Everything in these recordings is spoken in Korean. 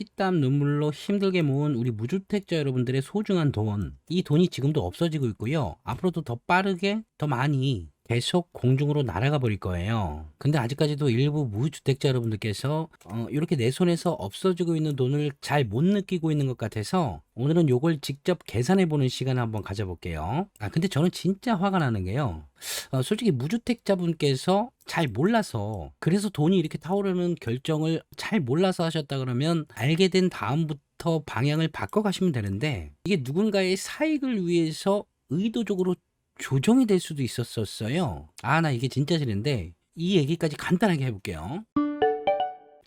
피땀 눈물로 힘들게 모은 우리 무주택자 여러분들의 소중한 돈, 이 돈이 지금도 없어지고 있고요. 앞으로도 더 빠르게 더 많이 계속 공중으로 날아가 버릴 거예요. 근데 아직까지도 일부 무주택자 여러분들께서 이렇게 내 손에서 없어지고 있는 돈을 잘 못 느끼고 있는 것 같아서 오늘은 요걸 직접 계산해 보는 시간을 한번 가져볼게요. 근데 저는 진짜 화가 나는 게요. 솔직히 무주택자분께서 잘 몰라서, 그래서 돈이 이렇게 타오르는 결정을 잘 몰라서 하셨다 그러면 알게 된 다음부터 방향을 바꿔 가시면 되는데, 이게 누군가의 사익을 위해서 의도적으로 조정이 될 수도 있었어요. 나 이게 진짜 싫은데 이 얘기까지 간단하게 해볼게요.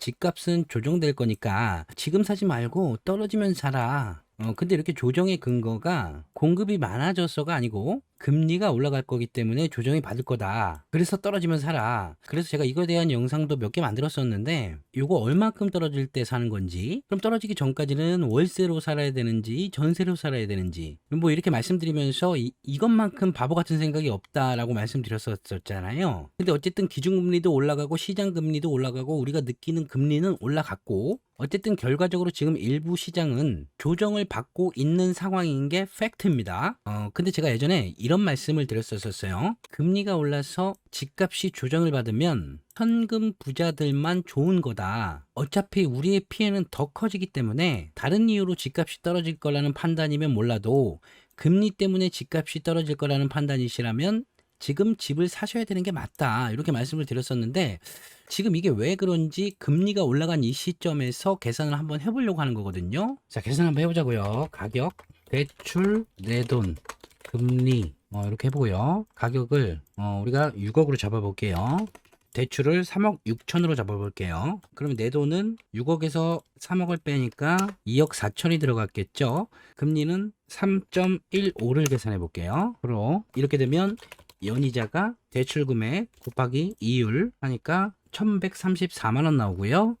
집값은 조정될 거니까 지금 사지 말고 떨어지면 사라. 근데 이렇게 조정의 근거가 공급이 많아져서가 아니고 금리가 올라갈 거기 때문에 조정이 받을 거다. 그래서 떨어지면 사라. 그래서 제가 이거에 대한 영상도 몇 개 만들었었는데, 요거 얼마큼 떨어질 때 사는 건지, 그럼 떨어지기 전까지는 월세로 살아야 되는지 전세로 살아야 되는지, 뭐 이렇게 말씀드리면서 이것만큼 바보 같은 생각이 없다라고 말씀드렸었잖아요. 근데 어쨌든 기준금리도 올라가고 시장금리도 올라가고 우리가 느끼는 금리는 올라갔고, 어쨌든 결과적으로 지금 일부 시장은 조정을 받고 있는 상황인 게 팩트입니다. 근데 제가 예전에 이런 말씀을 드렸었어요. 금리가 올라서 집값이 조정을 받으면 현금 부자들만 좋은 거다. 어차피 우리의 피해는 더 커지기 때문에 다른 이유로 집값이 떨어질 거라는 판단이면 몰라도 금리 때문에 집값이 떨어질 거라는 판단이시라면 지금 집을 사셔야 되는 게 맞다. 이렇게 말씀을 드렸었는데, 지금 이게 왜 그런지 금리가 올라간 이 시점에서 계산을 한번 해보려고 하는 거거든요. 자, 계산 한번 해보자고요. 가격, 대출, 내돈, 금리 이렇게 해보고요. 가격을 우리가 6억으로 잡아볼게요. 대출을 3억 6천으로 잡아볼게요. 그러면 내 돈은 6억에서 3억을 빼니까 2억 4천이 들어갔겠죠. 금리는 3.15를 계산해 볼게요. 그럼 이렇게 되면 연이자가 대출 금액 곱하기 이율 하니까 1134만 원 나오고요.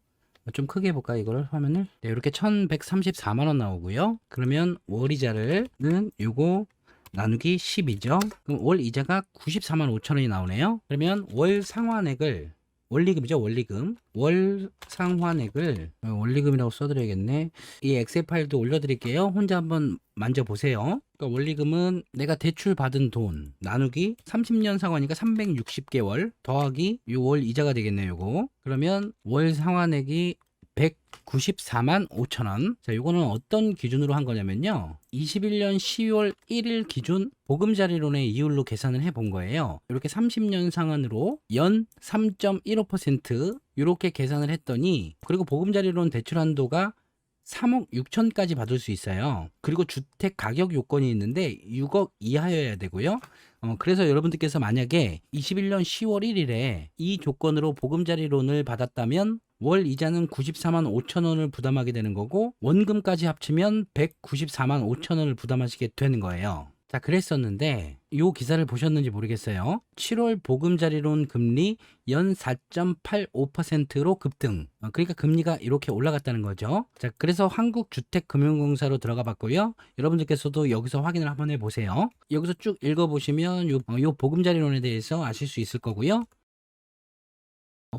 좀 크게 해볼까 이거를 화면을. 네, 이렇게 1134만 원 나오고요. 그러면 월이자는 요거 나누기 10이죠. 그럼 월 이자가 94만 5천 원이 나오네요. 그러면 월 상환액을, 원리금이죠, 원리금. 월 상환액을 원리금이라고 써드려야겠네. 이 엑셀 파일도 올려드릴게요. 혼자 한번 만져보세요. 그러니까 원리금은 내가 대출 받은 돈 나누기 30년 상환이니까 360개월 더하기 요 월 이자가 되겠네요. 요거. 그러면 월 상환액이 194만 5천 원. 자, 요거는 어떤 기준으로 한 거냐면요. 21년 10월 1일 기준 보금자리론의 이율로 계산을 해 본 거예요. 이렇게 30년 상환으로 연 3.15% 이렇게 계산을 했더니, 그리고 보금자리론 대출 한도가 3억 6천까지 받을 수 있어요. 그리고 주택 가격 요건이 있는데 6억 이하여야 되고요. 그래서 여러분들께서 만약에 21년 10월 1일에 이 조건으로 보금자리론을 받았다면 월 이자는 94만 5천 원을 부담하게 되는 거고, 원금까지 합치면 194만 5천 원을 부담하시게 되는 거예요. 자, 그랬었는데 이 기사를 보셨는지 모르겠어요. 7월 보금자리론 금리 연 4.85%로 급등. 그러니까 금리가 이렇게 올라갔다는 거죠. 자, 그래서 한국주택금융공사로 들어가 봤고요. 여러분들께서도 여기서 확인을 한번 해보세요. 여기서 쭉 읽어보시면 요 보금자리론에 대해서 아실 수 있을 거고요.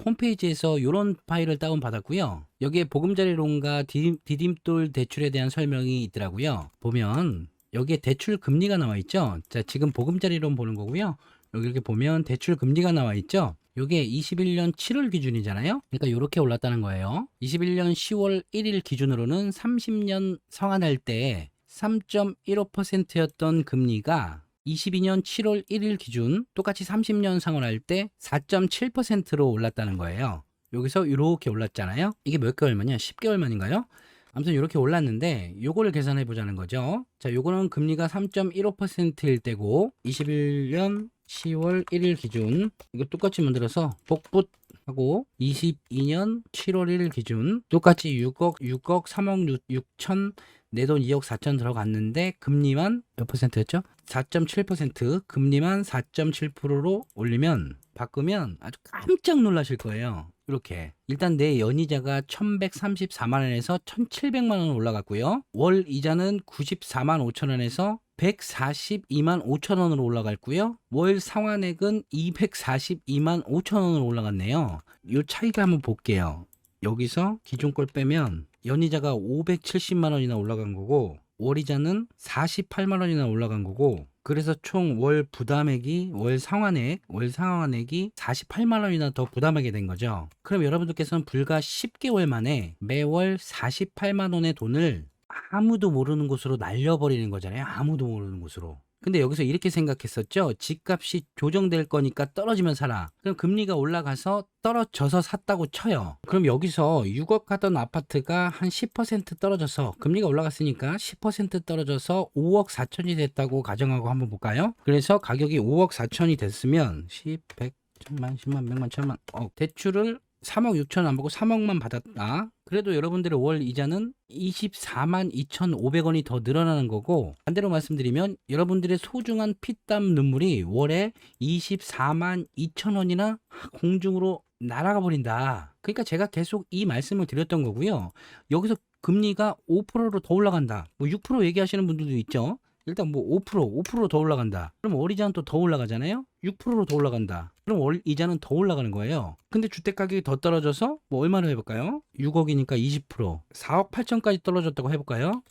홈페이지에서 이런 파일을 다운받았고요. 여기에 보금자리론과 디딤돌 대출에 대한 설명이 있더라고요. 보면 여기에 대출 금리가 나와 있죠. 자, 지금 보금자리론 보는 거고요. 여기 이렇게 보면 대출 금리가 나와 있죠. 요게 21년 7월 기준이잖아요. 그러니까 이렇게 올랐다는 거예요. 21년 10월 1일 기준으로는 30년 상환할 때 3.15%였던 금리가 22년 7월 1일 기준 똑같이 30년 상환할 때 4.7%로 올랐다는 거예요. 여기서 이렇게 올랐잖아요. 이게 몇 개월 만이야? 10개월 만인가요? 아무튼 이렇게 올랐는데 요거를 계산해 보자는 거죠. 자, 요거는 금리가 3.15%일 때고 21년 10월 1일 기준 이거 똑같이 만들어서 복붙하고 22년 7월 1일 기준 똑같이 6억 3억 6천 내 돈 2억 4천 들어갔는데 금리만 몇 퍼센트였죠? 4.7%, 금리만 4.7%로 올리면, 바꾸면 아주 깜짝 놀라실 거예요. 이렇게 일단 내 연이자가 1134만 원에서 1700만 원 올라갔고요. 월 이자는 94만 5천 원에서 142만 5천 원으로 올라갔고요. 월 상환액은 242만 5천 원으로 올라갔네요. 이 차이가 한번 볼게요. 여기서 기존 걸 빼면 연이자가 570만 원이나 올라간 거고 월이자는 48만 원이나 올라간 거고 그래서 총 월 부담액이 월 상환액이 48만 원이나 더 부담하게 된 거죠. 그럼 여러분들께서는 불과 10개월 만에 매월 48만 원의 돈을 아무도 모르는 곳으로 날려버리는 거잖아요. 아무도 모르는 곳으로. 근데 여기서 이렇게 생각했었죠. 집값이 조정될 거니까 떨어지면 사라. 그럼 금리가 올라가서 떨어져서 샀다고 쳐요. 그럼 여기서 6억 하던 아파트가 한 10% 떨어져서 금리가 올라갔으니까 10% 떨어져서 5억 4천이 됐다고 가정하고 한번 볼까요? 그래서 가격이 5억 4천이 됐으면 10, 100, 1000만, 10만, 100만, 1000만 대출을 3억 6천 안 받고 3억만 받았다. 그래도 여러분들의 월 이자는 24만 2,500원이 더 늘어나는 거고 반대로 말씀드리면 여러분들의 소중한 피땀 눈물이 월에 24만 2천 원이나 공중으로 날아가 버린다. 그러니까 제가 계속 이 말씀을 드렸던 거고요. 여기서 금리가 5%로 더 올라간다. 뭐 6% 얘기하시는 분들도 있죠. 일단 뭐 5% 더 올라간다. 그럼 월 이자는 또 더 올라가잖아요. 6%로 더 올라간다. 그럼 월 이자는 더 올라가는 거예요. 근데 주택 가격이 더 떨어져서 뭐 얼마로 해볼까요? 6억이니까 20%, 4억 8천까지 떨어졌다고 해볼까요?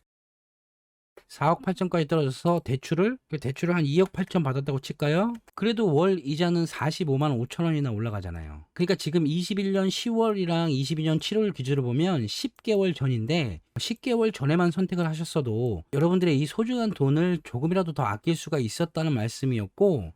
4억 8천까지 떨어져서 대출을 한 2억 8천 받았다고 칠까요? 그래도 월 이자는 45만 5천 원이나 올라가잖아요. 그러니까 지금 21년 10월이랑 22년 7월 기준으로 보면 10개월 전인데 10개월 전에만 선택을 하셨어도 여러분들의 이 소중한 돈을 조금이라도 더 아낄 수가 있었다는 말씀이었고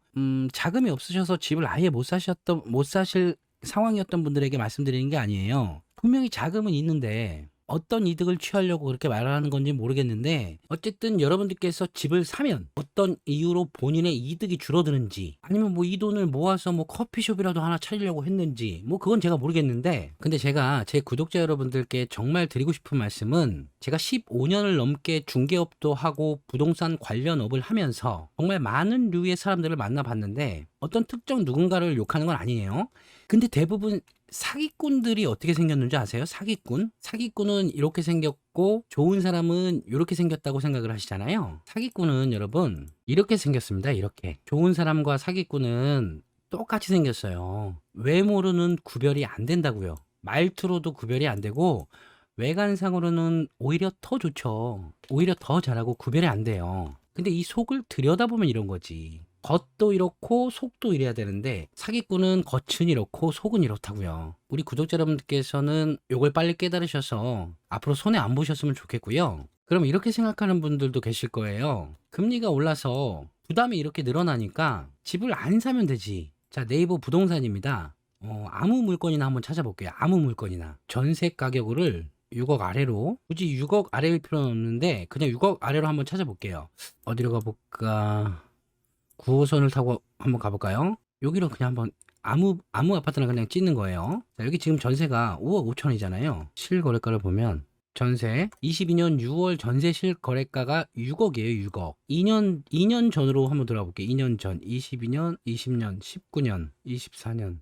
자금이 없으셔서 집을 아예 못 사실 상황이었던 분들에게 말씀드리는 게 아니에요. 분명히 자금은 있는데 어떤 이득을 취하려고 그렇게 말하는 건지 모르겠는데 어쨌든 여러분들께서 집을 사면 어떤 이유로 본인의 이득이 줄어드는지 아니면 뭐 이 돈을 모아서 뭐 커피숍이라도 하나 차리려고 했는지 뭐 그건 제가 모르겠는데 근데 제가 제 구독자 여러분들께 정말 드리고 싶은 말씀은 제가 15년을 넘게 중개업도 하고 부동산 관련 업을 하면서 정말 많은 류의 사람들을 만나봤는데 어떤 특정 누군가를 욕하는 건 아니에요. 근데 대부분 사기꾼들이 어떻게 생겼는지 아세요? 사기꾼은 이렇게 생겼고 좋은 사람은 이렇게 생겼다고 생각을 하시잖아요. 사기꾼은 여러분 이렇게 생겼습니다. 이렇게 좋은 사람과 사기꾼은 똑같이 생겼어요. 외모로는 구별이 안 된다고요. 말투로도 구별이 안 되고 외관상으로는 오히려 더 좋죠. 오히려 더 잘하고 구별이 안 돼요. 근데 이 속을 들여다보면 이런 거지. 겉도 이렇고 속도 이래야 되는데 사기꾼은 겉은 이렇고 속은 이렇다고요. 우리 구독자 여러분들께서는 이걸 빨리 깨달으셔서 앞으로 손해 안 보셨으면 좋겠고요. 그럼 이렇게 생각하는 분들도 계실 거예요. 금리가 올라서 부담이 이렇게 늘어나니까 집을 안 사면 되지. 자, 네이버 부동산입니다. 아무 물건이나 한번 찾아볼게요. 아무 물건이나 전세 가격을 6억 아래로 굳이 6억 아래일 필요는 없는데 그냥 6억 아래로 한번 찾아볼게요. 어디로 가볼까? 9호선을 타고 한번 가볼까요? 여기로 그냥 한번 아무 아파트나 그냥 찍는 거예요. 자, 여기 지금 전세가 5억 5천이잖아요. 실거래가를 보면 전세 22년 6월 전세 실거래가가 6억이에요. 6억. 2년 전으로 한번 돌아가 볼게요. 2년 전 22년, 20년, 19년, 24년.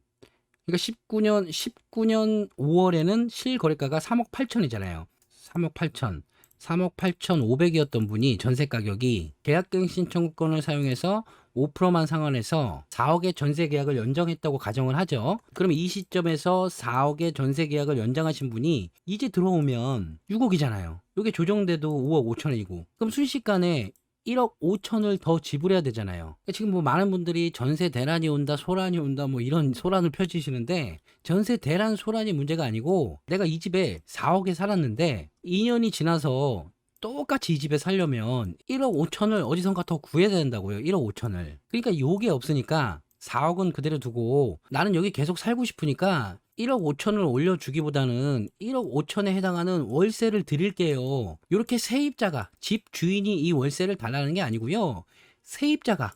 그러니까 19년 5월에는 실거래가가 3억 8천이잖아요. 3억 8천. 3억 8,500이었던 분이 전세 가격이 계약갱신 청구권을 사용해서 5%만 상환해서 4억의 전세 계약을 연장했다고 가정을 하죠. 그럼 이 시점에서 4억의 전세 계약을 연장하신 분이 이제 들어오면 6억이잖아요. 이게 조정돼도 5억 5천이고 그럼 순식간에 1억 5천을 더 지불해야 되잖아요. 지금 뭐 많은 분들이 전세 대란이 온다, 소란이 온다, 뭐 이런 소란을 펼치시는데 전세 대란, 소란이 문제가 아니고 내가 이 집에 4억에 살았는데 2년이 지나서 똑같이 이 집에 살려면 1억 5천을 어디선가 더 구해야 된다고요. 1억 5천을. 그러니까 요게 없으니까 4억은 그대로 두고 나는 여기 계속 살고 싶으니까 1억 5천을 올려주기보다는 1억 5천에 해당하는 월세를 드릴게요. 이렇게 세입자가 집 주인이 이 월세를 달라는 게 아니고요. 세입자가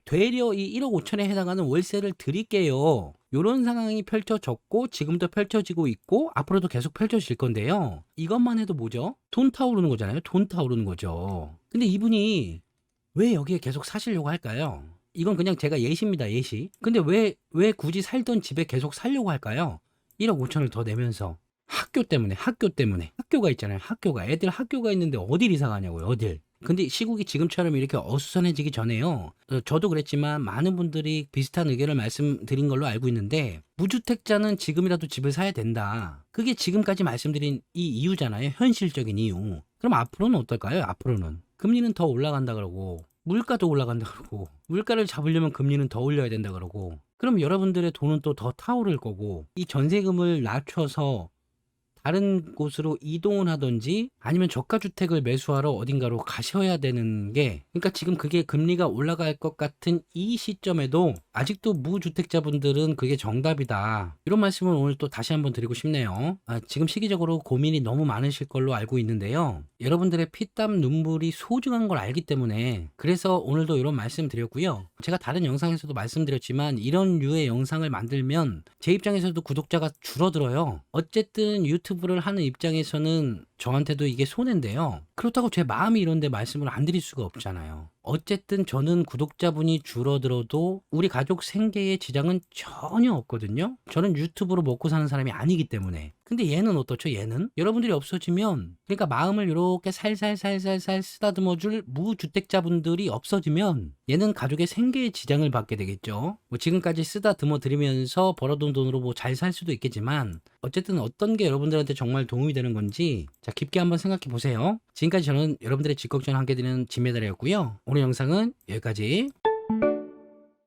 되려 이 1억 5천에 해당하는 월세를 드릴게요. 이런 상황이 펼쳐졌고 지금도 펼쳐지고 있고 앞으로도 계속 펼쳐질 건데요. 이것만 해도 뭐죠? 돈 타오르는 거잖아요. 돈 타오르는 거죠. 근데 이분이 왜 여기에 계속 사시려고 할까요? 이건 그냥 제가 예시입니다. 예시. 근데 왜 굳이 살던 집에 계속 살려고 할까요? 1억 5천을 더 내면서 학교 때문에 학교가 있잖아요. 학교가 애들 학교가 있는데 어딜 이사 가냐고요. 어딜. 근데 시국이 지금처럼 이렇게 어수선해지기 전에요. 저도 그랬지만 많은 분들이 비슷한 의견을 말씀드린 걸로 알고 있는데, 무주택자는 지금이라도 집을 사야 된다. 그게 지금까지 말씀드린 이 이유잖아요. 현실적인 이유. 그럼 앞으로는 어떨까요? 앞으로는 금리는 더 올라간다 그러고, 물가도 올라간다 그러고, 물가를 잡으려면 금리는 더 올려야 된다 그러고, 그럼 여러분들의 돈은 또 더 타오를 거고, 이 전세금을 낮춰서 다른 곳으로 이동을 하든지 아니면 저가주택을 매수하러 어딘가로 가셔야 되는 게, 그러니까 지금 그게 금리가 올라갈 것 같은 이 시점에도 아직도 무주택자분들은 그게 정답이다, 이런 말씀을 오늘 또 다시 한번 드리고 싶네요. 지금 시기적으로 고민이 너무 많으실 걸로 알고 있는데요, 여러분들의 피땀 눈물이 소중한 걸 알기 때문에 그래서 오늘도 이런 말씀 드렸고요. 제가 다른 영상에서도 말씀드렸지만 이런 류의 영상을 만들면 제 입장에서도 구독자가 줄어들어요. 어쨌든 유튜브를 하는 입장에서는 저한테도 이게 손해인데요, 그렇다고 제 마음이 이런데 말씀을 안 드릴 수가 없잖아요. 어쨌든 저는 구독자분이 줄어들어도 우리 가족 생계에 지장은 전혀 없거든요. 저는 유튜브로 먹고 사는 사람이 아니기 때문에. 근데 얘는 어떻죠? 얘는 여러분들이 없어지면, 그러니까 마음을 이렇게 살살살살살 쓰다듬어줄 무주택자분들이 없어지면 얘는 가족의 생계에 지장을 받게 되겠죠. 뭐 지금까지 쓰다듬어 드리면서 벌어둔 돈으로 뭐 잘 살 수도 있겠지만, 어쨌든 어떤 게 여러분들한테 정말 도움이 되는 건지 자 깊게 한번 생각해 보세요. 지금까지 저는 여러분들의 집 걱정을 함께 드리는 진메달이었고요. 오늘 영상은 여기까지.